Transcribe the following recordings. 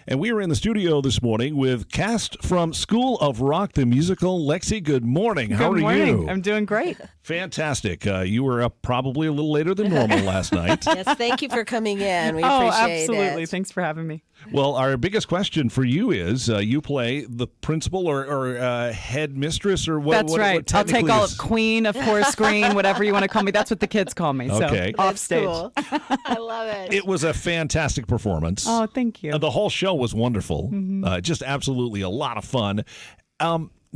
And we are in the studio this morning with cast from School of Rock, the musical. Lexie, good morning. How are you? I'm doing great. Fantastic. You were up probably a little later than normal last night. Yes, thank you for coming in. We appreciate absolutely. it. Thanks for having me. Well, our biggest question for you is you play the principal or head mistress or what? That's right. What I'll take all is... of queen, of course, green, whatever you want to call me. That's what the kids call me. Okay. So off stage. Cool. I love it. It was a fantastic performance. Oh, thank you. The whole show was wonderful. Just absolutely a lot of fun.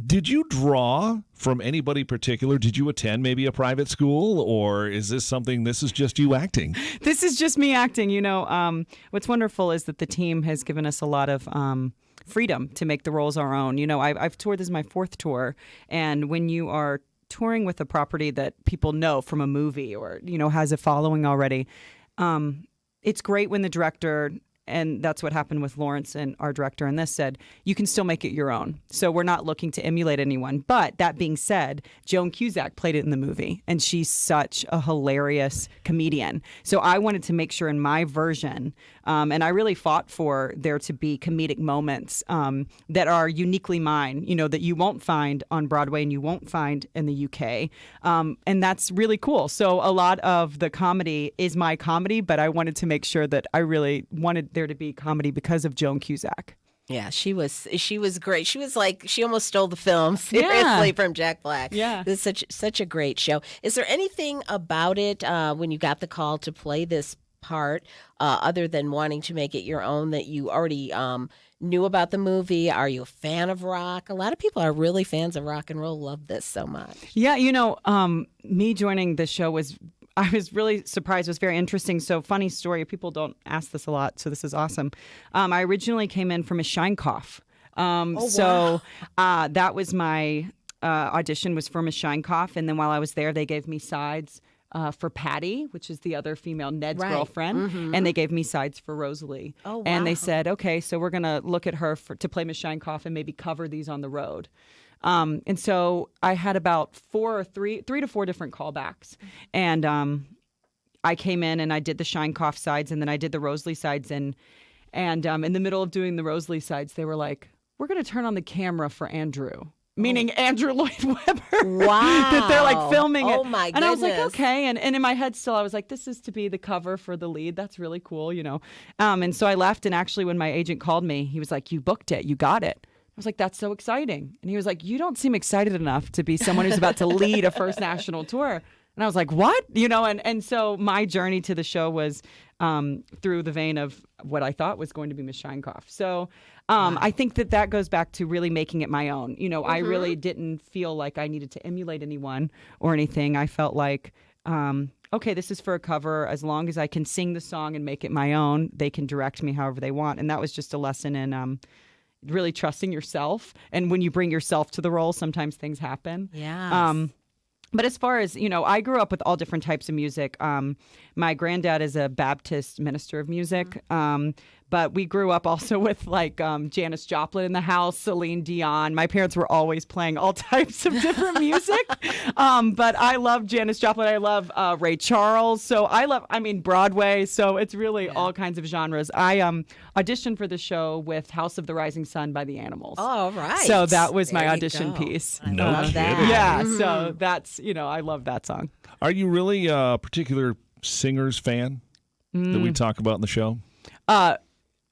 Did you draw from anybody particular? Did you attend maybe a private school, or is this just you acting? This is just me acting. You know, what's wonderful is that the team has given us a lot of freedom to make the roles our own. You know, I've toured, this is my 4th tour, and when you are touring with a property that people know from a movie or, you know, has a following already, it's great when the director, and that's what happened with Lawrence and our director in this, said, you can still make it your own. So we're not looking to emulate anyone. But that being said, Joan Cusack played it in the movie, and she's such a hilarious comedian. So I wanted to make sure in my version, and I really fought for there to be comedic moments that are uniquely mine, you know, that you won't find on Broadway and you won't find in the UK. And that's really cool. So a lot of the comedy is my comedy, but I wanted to make sure that I really wanted there to be comedy because of Joan Cusack. Yeah, she was great. She was like, she almost stole the film, seriously, from Jack Black. Yeah. It's such a great show. Is there anything about it when you got the call to play this part, other than wanting to make it your own, that you already knew about the movie? Are you a fan of rock? A lot of people are really fans of rock and roll, love this so much. Yeah, you know, me joining the show I was really surprised. It was very interesting. So, funny story. People don't ask this a lot, so this is awesome. I originally came in from a shine cough. So that was my audition, was from a shine cough. And then while I was there, they gave me sides for Patty, which is the other female, Ned's girlfriend. And they gave me sides for Rosalie. Oh, wow. And they said, okay, so we're going to look at her to play Miss Shine Cough and maybe cover these on the road. And so I had about 3 to 4 different callbacks. And I came in and I did the Shine Cough sides, and then I did the Rosalie sides. And in the middle of doing the Rosalie sides, they were like, we're going to turn on the camera for Andrew. Meaning Andrew Lloyd Webber. Wow. That they're like filming it. Oh, my goodness. And I was like, okay. And in my head still, I was like, this is to be the cover for the lead. That's really cool, you know. And so I left, and actually when my agent called me, he was like, you booked it. You got it. I was like, that's so exciting. And he was like, you don't seem excited enough to be someone who's about to lead a first national tour. And I was like, what? You know, and so my journey to the show was through the vein of what I thought was going to be Miss Shine Cough. So I think that goes back to really making it my own. You know, I really didn't feel like I needed to emulate anyone or anything. I felt like, okay, this is for a cover. As long as I can sing the song and make it my own, they can direct me however they want. And that was just a lesson in really trusting yourself. And when you bring yourself to the role, sometimes things happen. Yeah. But as far as, you know, I grew up with all different types of music. My granddad is a Baptist minister of music. But we grew up also with like Janis Joplin in the house, Celine Dion. My parents were always playing all types of different music. But I love Janis Joplin. I love Ray Charles. So I mean, Broadway. So it's really all kinds of genres. I auditioned for the show with House of the Rising Sun by the Animals. All right. So that was There my you audition go. piece. I No love kidding. that. Yeah. So that's, you know, I love that song. Are you really a particular singer's fan that we talk about in the show?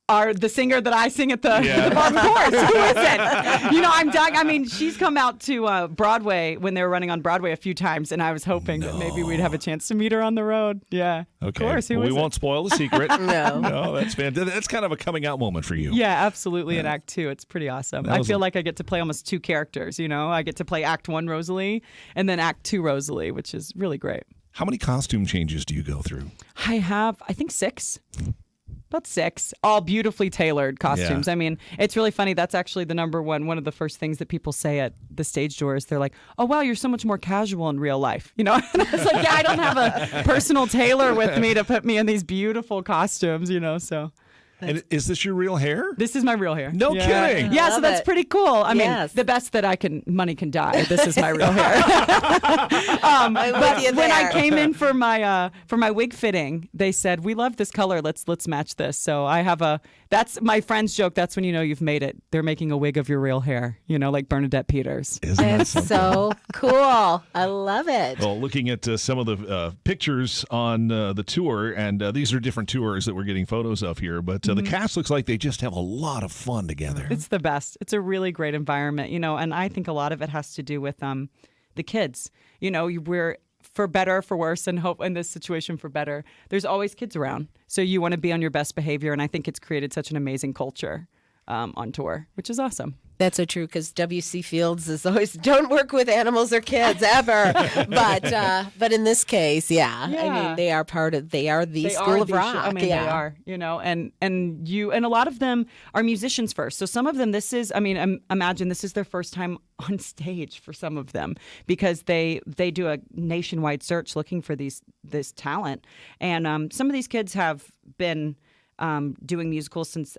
Are the singer that I sing at the of course, who isn't? You know, I'm dying. I mean, she's come out to Broadway when they were running on Broadway a few times, and I was hoping that maybe we'd have a chance to meet her on the road. Yeah, Okay. of course. Who Well, we isn't? won't spoil the secret. No. No, that's fantastic. That's kind of a coming out moment for you. Yeah, absolutely. In Act 2, it's pretty awesome. I feel like I get to play almost 2 characters. You know, I get to play Act 1 Rosalie and then Act 2 Rosalie, which is really great. How many costume changes do you go through? I have, I think, 6. About 6, all beautifully tailored costumes. Yeah. I mean, it's really funny. That's actually the number one of the first things that people say at the stage doors. They're like, oh, wow, you're so much more casual in real life. You know, and I was like, yeah, I don't have a personal tailor with me to put me in these beautiful costumes, you know, so. And is this your real hair? This is my real hair. No kidding. Yeah, so Love that's it. pretty cool. I mean, Yes. the best that money can die. This is my real hair. with But you when I there. came in for my wig fitting, they said, "We love this color. Let's match this." So I have That's my friend's joke. That's when you know you've made it. They're making a wig of your real hair, like Bernadette Peters. Isn't that It's something? so cool. I love it. Well, looking at some of the pictures on the tour, and these are different tours that we're getting photos of here, but the cast looks like they just have a lot of fun together. It's the best. It's a really great environment, and I think a lot of it has to do with the kids. We're for better, for worse, and hope in this situation for better. There's always kids around, so you want to be on your best behavior, and I think it's created such an amazing culture on tour, which is awesome. That's so true, because W.C. Fields is always, don't work with animals or kids ever. But in this case, I mean, they are the School of Rock. They are, and a lot of them are musicians first. So some of them, imagine this is their first time on stage for some of them, because they do a nationwide search looking for this talent. And some of these kids have been doing musicals since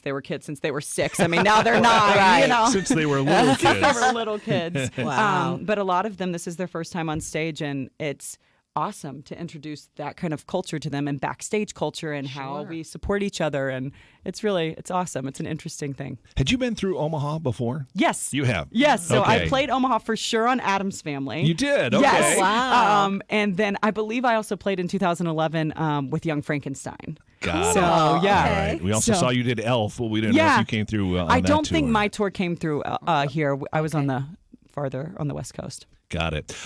they were kids, since they were 6. I mean, now they're 9, right. Since they were little kids. They were little kids. Wow. But a lot of them, this is their first time on stage, and it's awesome to introduce that kind of culture to them, and backstage culture, and how we support each other. And it's awesome. It's an interesting thing. Had you been through Omaha before? Yes. You have? Yes. So Okay. I played Omaha for sure on Addams Family. You did? Okay. Yes. Wow. And then I believe I also played in 2011 with Young Frankenstein. Got So, it. yeah. All right. We also So- saw you did Elf, but we didn't know if you came through on I that don't think tour. my tour came through here. I was on the farther on the West Coast. Got it.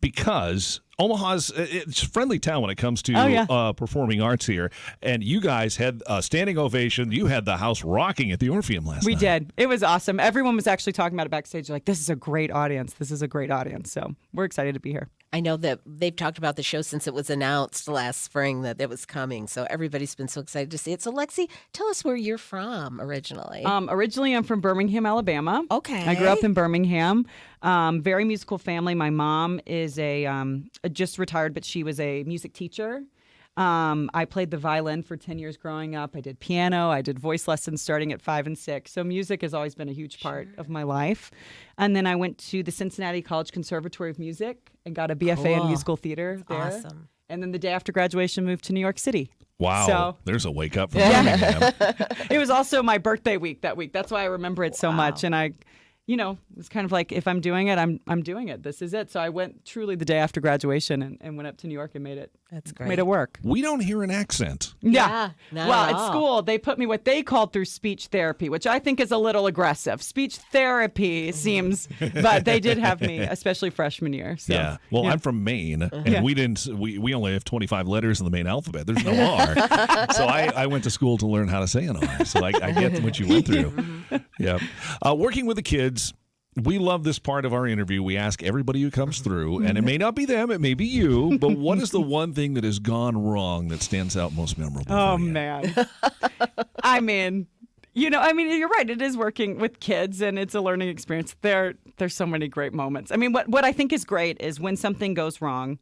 Because Omaha's it's a friendly town when it comes to performing arts here, and you guys had a standing ovation. You had the house rocking at the Orpheum last night. We did. It was awesome. Everyone was actually talking about it backstage. Like, this is a great audience. This is a great audience. So we're excited to be here. I know that they've talked about the show since it was announced last spring that it was coming. So everybody's been so excited to see it. So Lexie, tell us where you're from originally. Originally, I'm from Birmingham, Alabama. Okay. I grew up in Birmingham. Very musical family. My mom is just retired, but she was a music teacher. I played the violin for 10 years growing up. I did piano. I did voice lessons starting at 5 and 6. So music has always been a huge part of my life. And then I went to the Cincinnati College Conservatory of Music and got a BFA in musical theater there. Awesome. And then the day after graduation, moved to New York City. Wow. So- There's a wake up from Birmingham. It was also my birthday week that week. That's why I remember it so much. And I, it was kind of like, if I'm doing it, I'm doing it. This is it. So I went truly the day after graduation and went up to New York and made it. That's great. Made it work. We don't hear an accent. Yeah, not Well, at at all. school, they put me what they called through speech therapy, which I think is a little aggressive. Speech therapy seems, but they did have me, especially freshman year. So, Yeah. Well, I'm from Maine, and we only have 25 letters in the main alphabet. There's no R. So I went to school to learn how to say an R. So I get what you went through. Yeah. Working with the kids. We love this part of our interview. We ask everybody who comes through, and it may not be them, it may be you, but what is the one thing that has gone wrong that stands out most memorable Oh, for you? man. I mean, you're right. It is working with kids, and it's a learning experience. There's so many great moments. I mean, what I think is great is when something goes wrong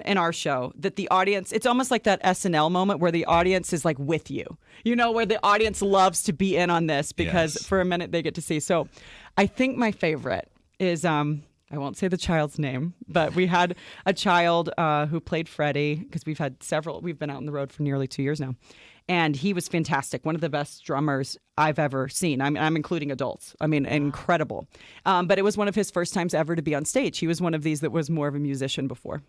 in our show, that the audience, it's almost like that SNL moment where the audience is like with you, where the audience loves to be in on this because for a minute they get to see. So I think my favorite is, I won't say the child's name, but we had a child who played Freddie, because we've been out on the road for nearly 2 years now. And he was fantastic. One of the best drummers I've ever seen. I'm including adults. I mean, incredible. But it was one of his first times ever to be on stage. He was one of these that was more of a musician before.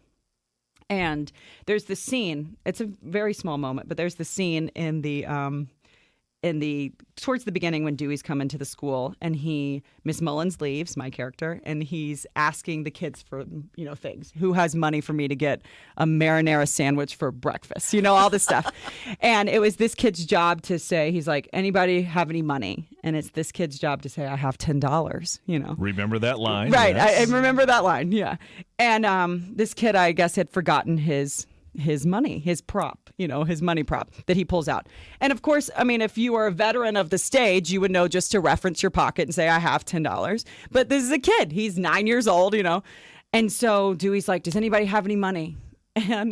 And there's this scene. It's a very small moment, but there's the scene in the towards the beginning when Dewey's come into the school, and Miss Mullins leaves, my character, and he's asking the kids for things. Who has money for me to get a marinara sandwich for breakfast? All this stuff. And it was this kid's job to say, he's like, anybody have any money? And it's this kid's job to say, I have $10. Remember that line? Right. Yes. I remember that line. Yeah. And this kid, I guess, had forgotten his money, his prop, his money prop that he pulls out. And of course, I mean, if you are a veteran of the stage, you would know just to reference your pocket and say, I have $10. But this is a kid. He's 9 years old, And so Dewey's like, does anybody have any money? And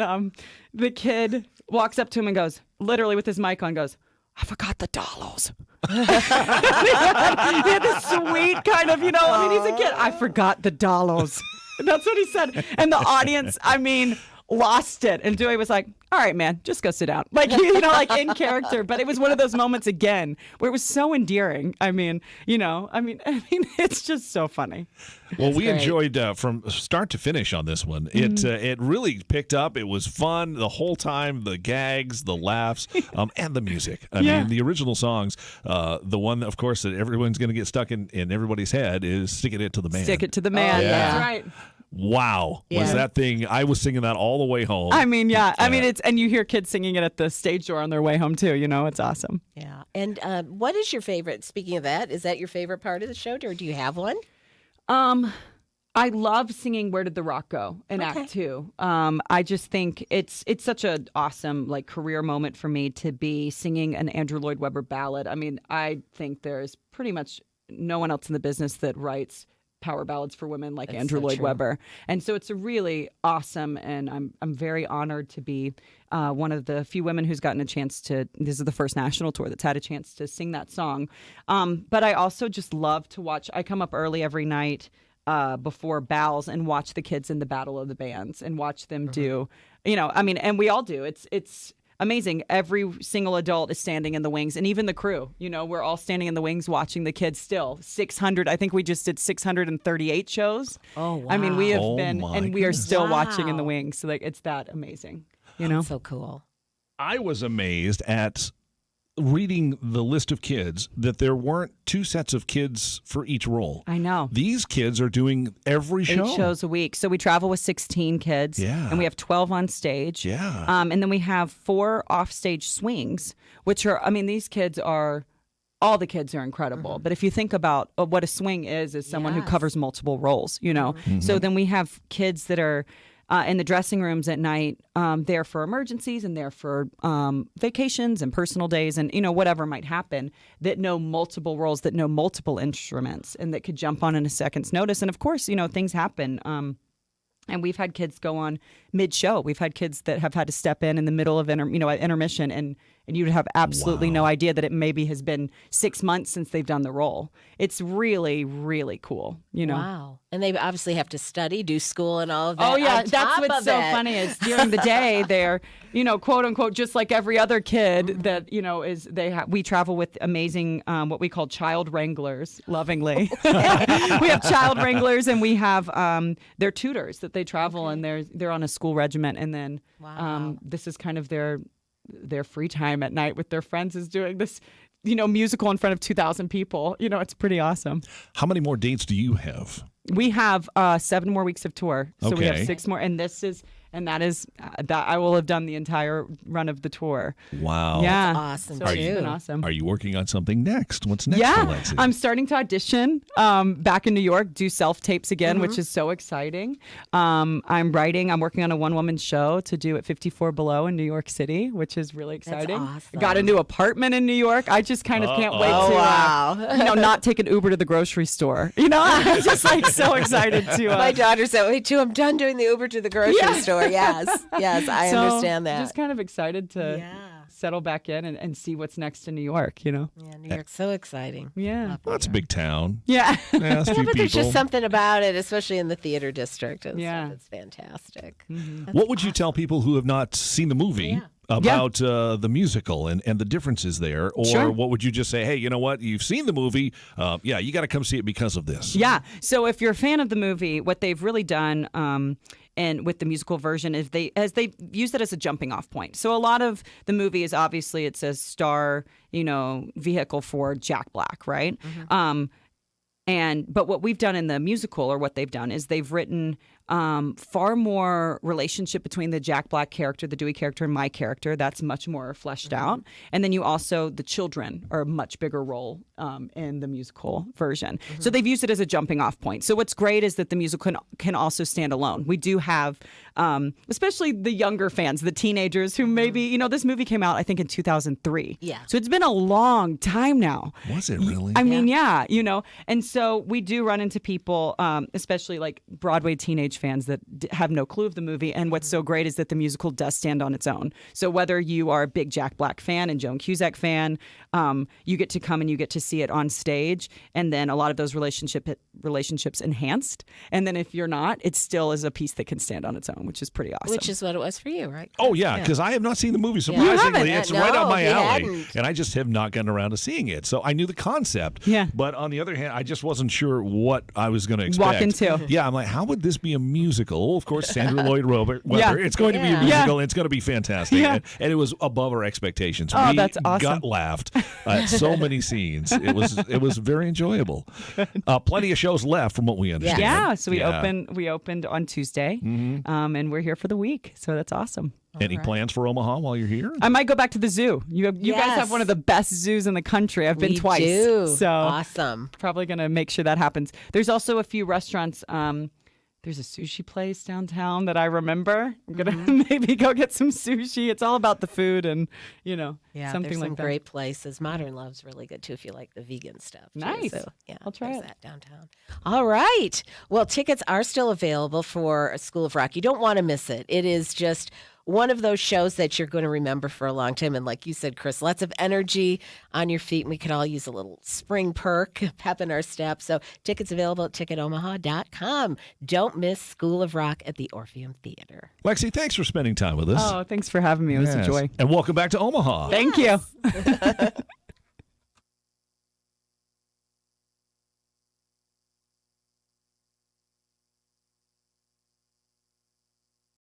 the kid walks up to him and goes, literally with his mic on, goes, I forgot the dollars. he had this sweet kind of, he's a kid. I forgot the dollars. That's what he said. And the audience, I mean, lost it. And Dewey was like, all right, man, just go sit down. Like, like in character. But it was one of those moments again where it was so endearing. I mean, it's just so funny. Well, we enjoyed from start to finish on this one. It really picked up. It was fun the whole time. The gags, the laughs, and the music. I mean, the original songs. The one, of course, that everyone's going to get stuck in everybody's head is "Sticking It to the Man." Stick it to the man. That's right. Wow, was that thing? I was singing that all the way home. I mean, I mean, and you hear kids singing it at the stage door on their way home too. It's awesome. Yeah. And what is your favorite? Speaking of that, is that your favorite part of the show, or do you have one? I love singing "Where Did the Rock Go" in Act 2. I just think it's such an awesome career moment for me to be singing an Andrew Lloyd Webber ballad. I mean, I think there's pretty much no one else in the business that writes power ballads for women like Andrew Lloyd Webber. And so it's a really awesome, and I'm very honored to be one of the few women who's gotten a chance to, this is the first national tour that's had a chance to sing that song. But I also just love to watch, I come up early every night before Bowls and watch the kids in the Battle of the Bands and watch them do, and we all do. It's amazing. Every single adult is standing in the wings, and even the crew. We're all standing in the wings watching the kids still. 600, I think we just did 638 shows. Oh, wow. I mean, we have been, and we are still Wow. watching in the wings. So, it's that amazing, That's so cool. I was amazed at reading the list of kids that there weren't two sets of kids for each role. I know. These kids are doing every show. 8 shows a week. So we travel with 16 kids. Yeah. And we have 12 on stage. Yeah. And then we have 4 offstage swings, which are, these kids are, all the kids are incredible. But if you think about what a swing is someone who covers multiple roles, So then we have kids that are in the dressing rooms at night, there for emergencies and there for vacations and personal days and, whatever might happen, that know multiple roles, that know multiple instruments, and that could jump on in a second's notice. And of course, things happen. And we've had kids go on mid-show. We've had kids that have had to step in the middle of intermission, and you'd have absolutely no idea that it maybe has been 6 months since they've done the role. It's really, really cool, Wow. And they obviously have to study, do school and all of that. Oh, yeah. on That's top what's of so it. funny is during the day, they're, quote unquote, just like every other kid that, we travel with amazing, what we call child wranglers, lovingly. We have child wranglers, and we have their tutors that they travel, and they're on a school regiment. And then this is kind of their free time at night with their friends, is doing this, musical in front of 2,000 people. It's pretty awesome. How many more dates do you have? We have 7 more weeks of tour. So we have 6 more. And that is that I will have done the entire run of the tour. Wow. Yeah. That's awesome, So it's too. been awesome. Are you working on something next? What's next for Yeah, Lexie? I'm starting to audition back in New York, do self-tapes again, which is so exciting. I'm working on a one-woman show to do at 54 Below in New York City, which is really exciting. awesome. Got a new apartment in New York. I just kind of can't wait Oh, to wow. not take an Uber to the grocery store. I'm just so excited to. My daughter said, "Wait, too, I'm done doing the Uber to the grocery store." Yes, I So, understand that. Just kind of excited to settle back in and see what's next in New York, Yeah, New York's so exciting. Yeah. Well, it's a big town. Yeah. Yeah, it's a few But there's people. just something about it, especially in the theater district. And Yeah. stuff. It's fantastic. What would you tell people who have not seen the movie about the musical and the differences there? Or Sure. what would you just say, hey, you know what? You've seen the movie. You got to come see it because of this. Yeah. So if you're a fan of the movie, what they've really done and with the musical version is they use it as a jumping off point. So a lot of the movie is obviously it's a star, vehicle for Jack Black, right? But what we've done in the musical, or what they've done, is they've written far more relationship between the Jack Black character, the Dewey character, and my character. That's much more fleshed out. And then the children are a much bigger role in the musical version. So they've used it as a jumping off point. So what's great is that the musical can also stand alone. We do have, especially the younger fans, the teenagers who maybe, this movie came out, I think, in 2003. Yeah. So it's been a long time now. Was it really? I mean, yeah, and so we do run into people, especially like Broadway teenage stage fans that have no clue of the movie. And what's so great is that the musical does stand on its own. So whether you are a big Jack Black fan and Joan Cusack fan, you get to come and you get to see it on stage. And then a lot of those relationships enhanced. And then if you're not, it still is a piece that can stand on its own, which is pretty awesome. Which is what it was for you, right? Oh, yeah, because I have not seen the movie. Surprisingly, it's No, right up my he alley. hadn't. And I just have not gotten around to seeing it. So I knew the concept. Yeah. But on the other hand, I just wasn't sure what I was going to expect. Walk into. Yeah, I'm like, how would this be a musical? Of course, Sandra Lloyd Webber. Yeah. It's going to be a Yeah. musical. And it's going to be fantastic. Yeah. And it was above our expectations. Oh, We that's awesome. gut laughed at so many scenes. It was very enjoyable. Plenty of shows left from what we understand. Yeah, so we Yeah. opened on Tuesday, and we're here for the week. So that's awesome. Any plans for Omaha while you're here? I might go back to the zoo. You guys Yes. have one of the best zoos in the country. I've been We twice. do. So Awesome. probably going to make sure that happens. There's also a few restaurants. There's a sushi place downtown that I remember. I'm going to maybe go get some sushi. It's all about the food and, Yeah, something there's like some that. great places. Modern Love's really good too if you like the vegan stuff. Too. Nice. So, yeah, I'll try there's it. that downtown. All right. Well, tickets are still available for School of Rock. You don't want to miss it. It is just one of those shows that you're going to remember for a long time. And like you said, Chris, lots of energy on your feet. And we could all use a little spring perk, pep in our step. So tickets available at ticketomaha.com. Don't miss School of Rock at the Orpheum Theater. Lexie, thanks for spending time with us. Oh, thanks for having me. It was a Yes. joy. And welcome back to Omaha. Thank you.